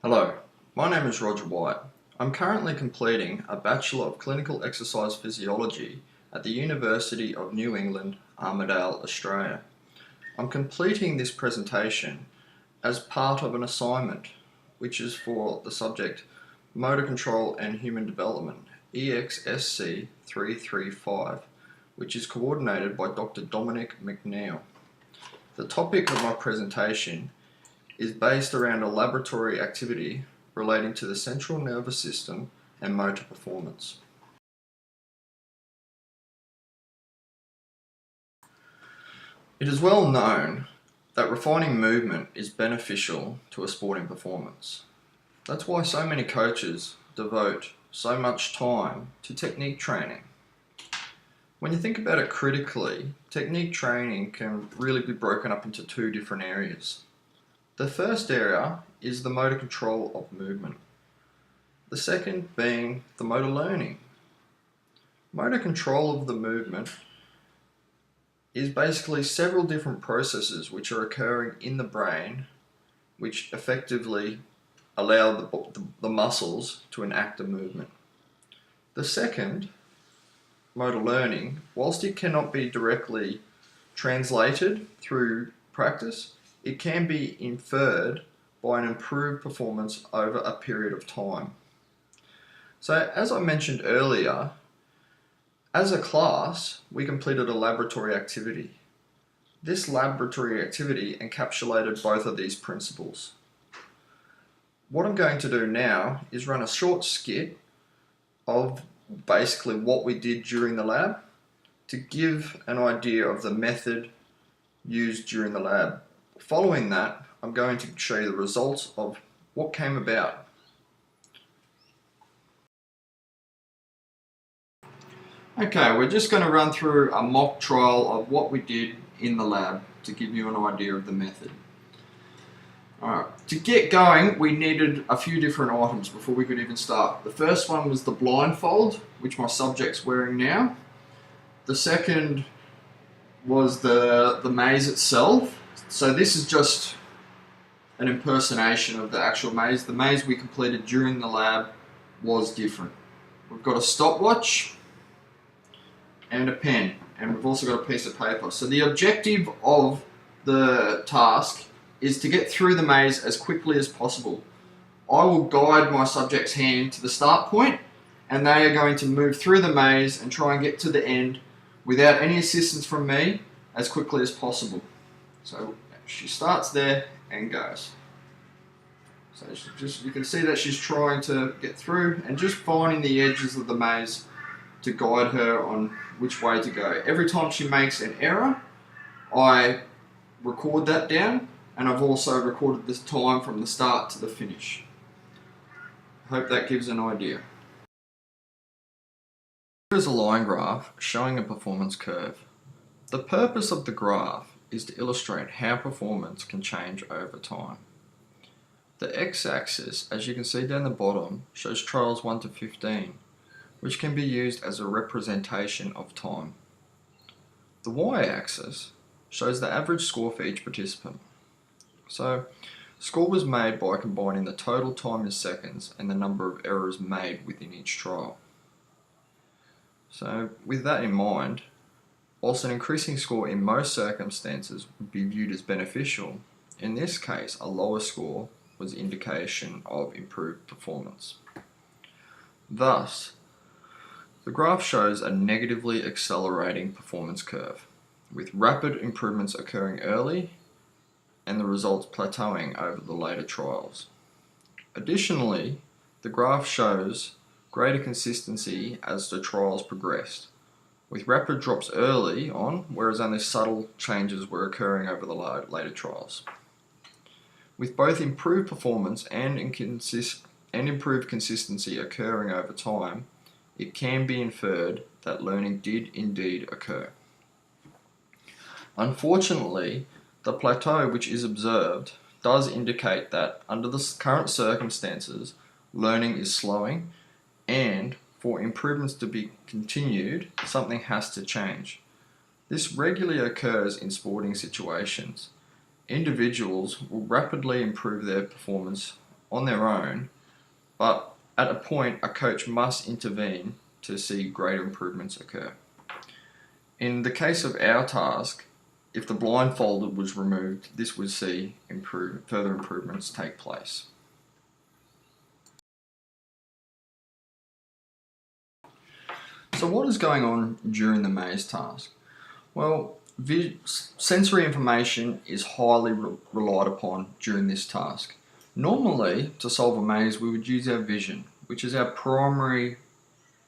Hello, my name is Roger White. I'm currently completing a Bachelor of Clinical Exercise Physiology at the University of New England, Armidale, Australia. I'm completing this presentation as part of an assignment which is for the subject Motor Control and Human Development, EXSC335, which is coordinated by Dr. Dominic McNeil. The topic of my presentation is based around a laboratory activity relating to the central nervous system and motor performance. It is well known that refining movement is beneficial to a sporting performance. That's why so many coaches devote so much time to technique training. When you think about it critically, technique training can really be broken up into two different areas. The first area is the motor control of movement. The second being the motor learning. Motor control of the movement is basically several different processes which are occurring in the brain which effectively allow the muscles to enact a movement. The second, motor learning, whilst it cannot be directly translated through practice, it can be inferred by an improved performance over a period of time. So as I mentioned earlier, as a class, we completed a laboratory activity. This laboratory activity encapsulated both of these principles. What I'm going to do now is run a short skit of basically what we did during the lab to give an idea of the method used during the lab. Following that, I'm going to show you the results of what came about. Okay, we're just going to run through a mock trial of what we did in the lab to give you an idea of the method. Alright, to get going, we needed a few different items before we could even start. The first one was the blindfold, which my subject's wearing now. The second was the maze itself. So this is just an impersonation of the actual maze. The maze we completed during the lab was different. We've got a stopwatch and a pen, and we've also got a piece of paper. So the objective of the task is to get through the maze as quickly as possible. I will guide my subject's hand to the start point, and they are going to move through the maze and try and get to the end without any assistance from me as quickly as possible. So she starts there and goes. So you can see that she's trying to get through and just finding the edges of the maze to guide her on which way to go. Every time she makes an error, I record that down, and I've also recorded this time from the start to the finish. I hope that gives an idea. Here is a line graph showing a performance curve. The purpose of the graph is to illustrate how performance can change over time. The x-axis, as you can see down the bottom, shows trials 1 to 15, which can be used as a representation of time. The y-axis shows the average score for each participant. So, score was made by combining the total time in seconds and the number of errors made within each trial. So, with that in mind, whilst an increasing score in most circumstances would be viewed as beneficial, in this case a lower score was indication of improved performance. Thus, the graph shows a negatively accelerating performance curve, with rapid improvements occurring early and the results plateauing over the later trials. Additionally, the graph shows greater consistency as the trials progressed, with rapid drops early on, whereas only subtle changes were occurring over the later trials. With both improved performance and improved consistency occurring over time, it can be inferred that learning did indeed occur. Unfortunately, the plateau which is observed does indicate that under the current circumstances, learning is slowing, and for improvements to be continued, something has to change. This regularly occurs in sporting situations. Individuals will rapidly improve their performance on their own, but at a point a coach must intervene to see greater improvements occur. In the case of our task, if the blindfold was removed, this would see further improvements take place. So what is going on during the maze task? Well, sensory information is highly relied upon during this task. Normally, to solve a maze, we would use our vision, which is our primary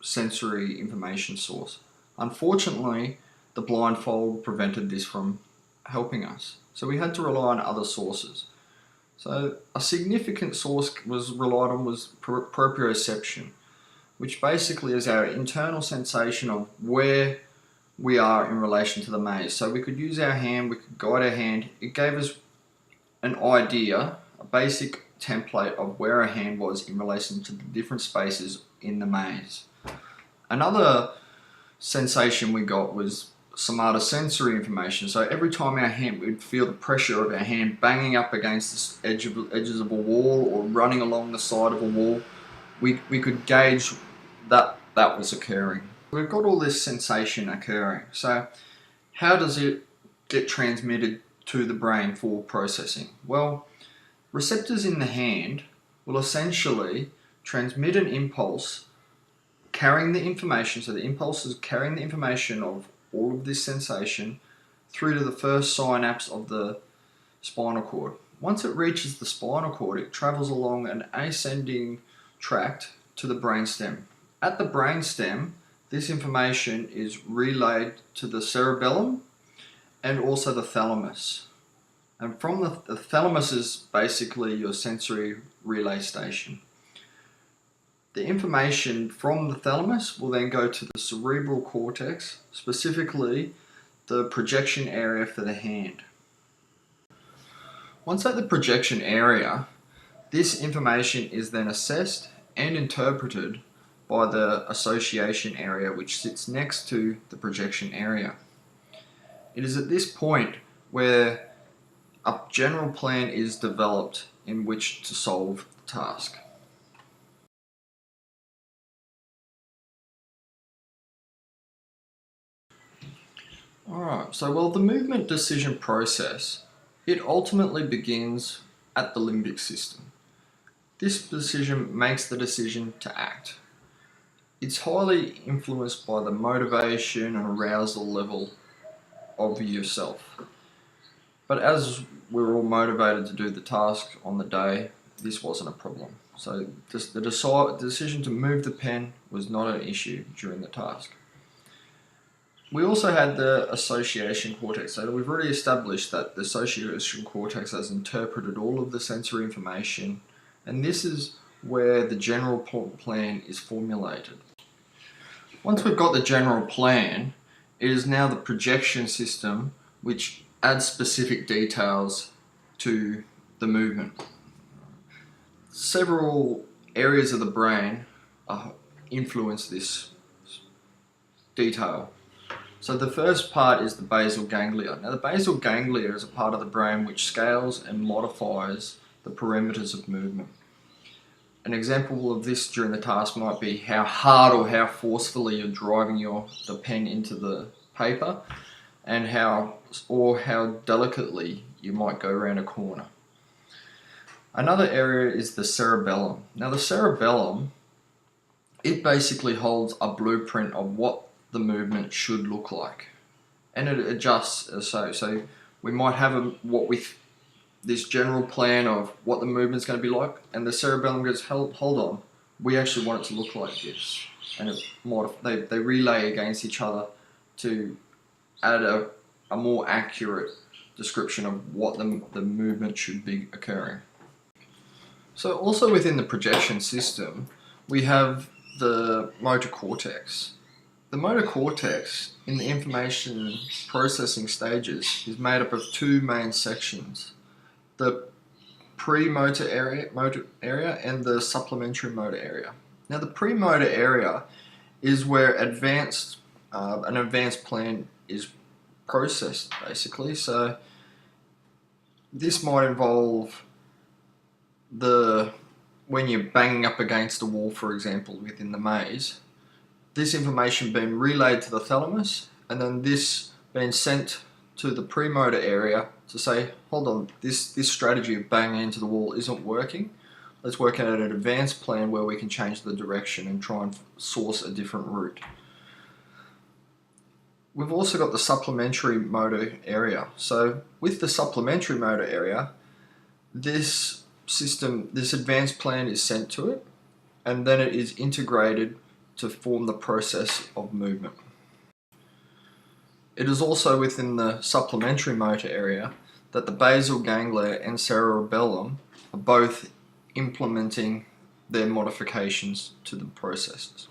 sensory information source. Unfortunately, the blindfold prevented this from helping us, so we had to rely on other sources. So a significant source was relied on was proprioception, which basically is our internal sensation of where we are in relation to the maze. So we could use our hand, we could guide our hand. It gave us an idea, a basic template of where our hand was in relation to the different spaces in the maze. Another sensation we got was somatosensory information. So every time our hand, we'd feel the pressure of our hand banging up against the edges of a wall or running along the side of a wall. We could gauge that was occurring. We've got all this sensation occurring. So how does it get transmitted to the brain for processing? Well, receptors in the hand will essentially transmit an impulse carrying the information, so the impulse is carrying the information of all of this sensation through to the first synapse of the spinal cord. Once it reaches the spinal cord, it travels along an ascending tract to the brainstem. At the brainstem, this information is relayed to the cerebellum and also the thalamus. And from the thalamus is basically your sensory relay station. The information from the thalamus will then go to the cerebral cortex, specifically the projection area for the hand. Once at the projection area, this information is then assessed and interpreted by the association area, which sits next to the projection area. It is at this point where a general plan is developed in which to solve the task. Alright, so the movement decision process, it ultimately begins at the limbic system. This decision makes the decision to act. It's highly influenced by the motivation and arousal level of yourself. But as we're all motivated to do the task on the day, this wasn't a problem. So the decision to move the pen was not an issue during the task. We also had the association cortex. So we've already established that the association cortex has interpreted all of the sensory information, and this is where the general plan is formulated. Once we've got the general plan, it is now the projection system which adds specific details to the movement. Several areas of the brain influence this detail. So the first part is the basal ganglia. Now the basal ganglia is a part of the brain which scales and modifies the parameters of movement. An example of this during the task might be how hard or how forcefully you're driving the pen into the paper, and how delicately you might go around a corner. Another area is the cerebellum. Now the cerebellum, it basically holds a blueprint of what the movement should look like, and it adjusts as so. So we might have this general plan of what the movement's going to be like, and the cerebellum goes, hold on, we actually want it to look like this, and they relay against each other to add a more accurate description of what the movement should be occurring. So also within the projection system, we have the motor cortex. The motor cortex in the information processing stages is made up of two main sections: the premotor area and the supplementary motor area. Now the premotor area is where an advanced plan is processed, basically. So this might involve the when you're banging up against a wall, for example, within the maze, this information being relayed to the thalamus, and then this being sent to the premotor area to say, hold on, this strategy of banging into the wall isn't working. Let's work out an advanced plan where we can change the direction and try and source a different route. We've also got the supplementary motor area. So with the supplementary motor area, this advanced plan is sent to it, and then it is integrated to form the process of movement. It is also within the supplementary motor area that the basal ganglia and cerebellum are both implementing their modifications to the processes.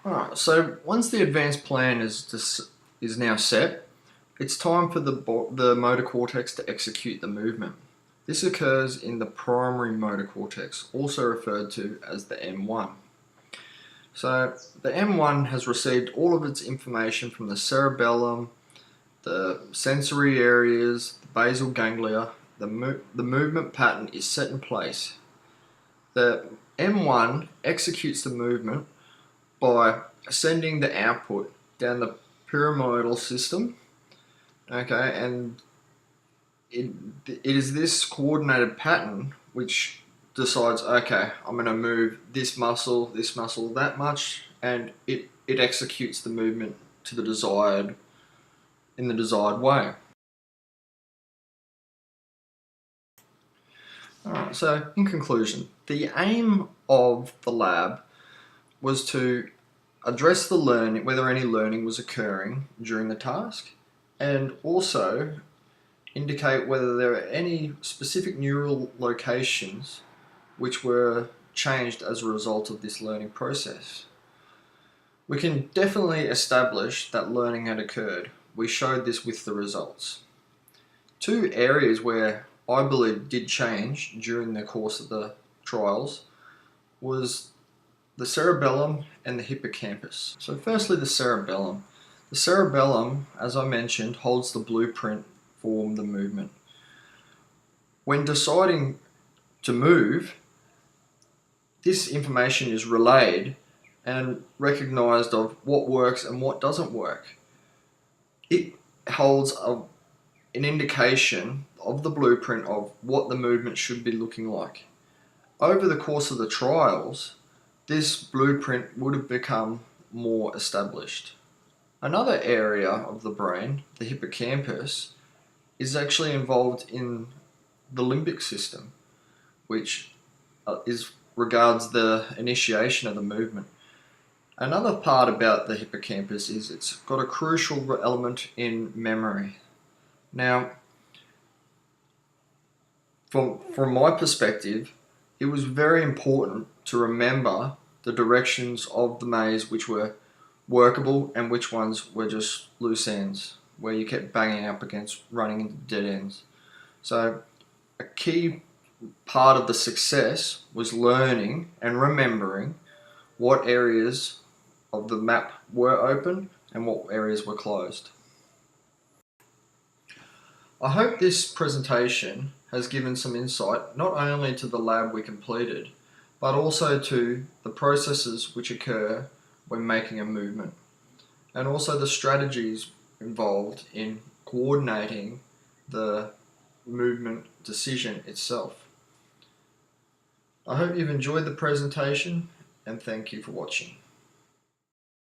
Alright, so once the advanced plan is now set, it's time for the motor cortex to execute the movement. This occurs in the primary motor cortex, also referred to as the M1. So the M1 has received all of its information from the cerebellum, the sensory areas, the basal ganglia. The movement pattern is set in place. The M1 executes the movement by sending the output down the pyramidal system, okay, and it is this coordinated pattern which decides, okay, I'm going to move this muscle, that much, and it executes the movement in the desired way. Alright, so in conclusion, the aim of the lab was to address the learning, whether any learning was occurring during the task, and also indicate whether there are any specific neural locations which were changed as a result of this learning process. We can definitely establish that learning had occurred. We showed this with the results. Two areas where I believe did change during the course of the trials was the cerebellum and the hippocampus. So firstly, the cerebellum. The cerebellum, as I mentioned, holds the blueprint for the movement. When deciding to move, this information is relayed and recognized of what works and what doesn't work. It holds an indication of the blueprint of what the movement should be looking like. Over the course of the trials, this blueprint would have become more established. Another area of the brain, the hippocampus, is actually involved in the limbic system, which regards the initiation of the movement. Another part about the hippocampus is it's got a crucial element in memory. Now, from my perspective, it was very important to remember the directions of the maze which were workable and which ones were just loose ends, where you kept banging up against running into dead ends. So a key part of the success was learning and remembering what areas of the map were open and what areas were closed. I hope this presentation has given some insight not only to the lab we completed, but also to the processes which occur when making a movement, and also the strategies involved in coordinating the movement decision itself. I hope you've enjoyed the presentation, and thank you for watching.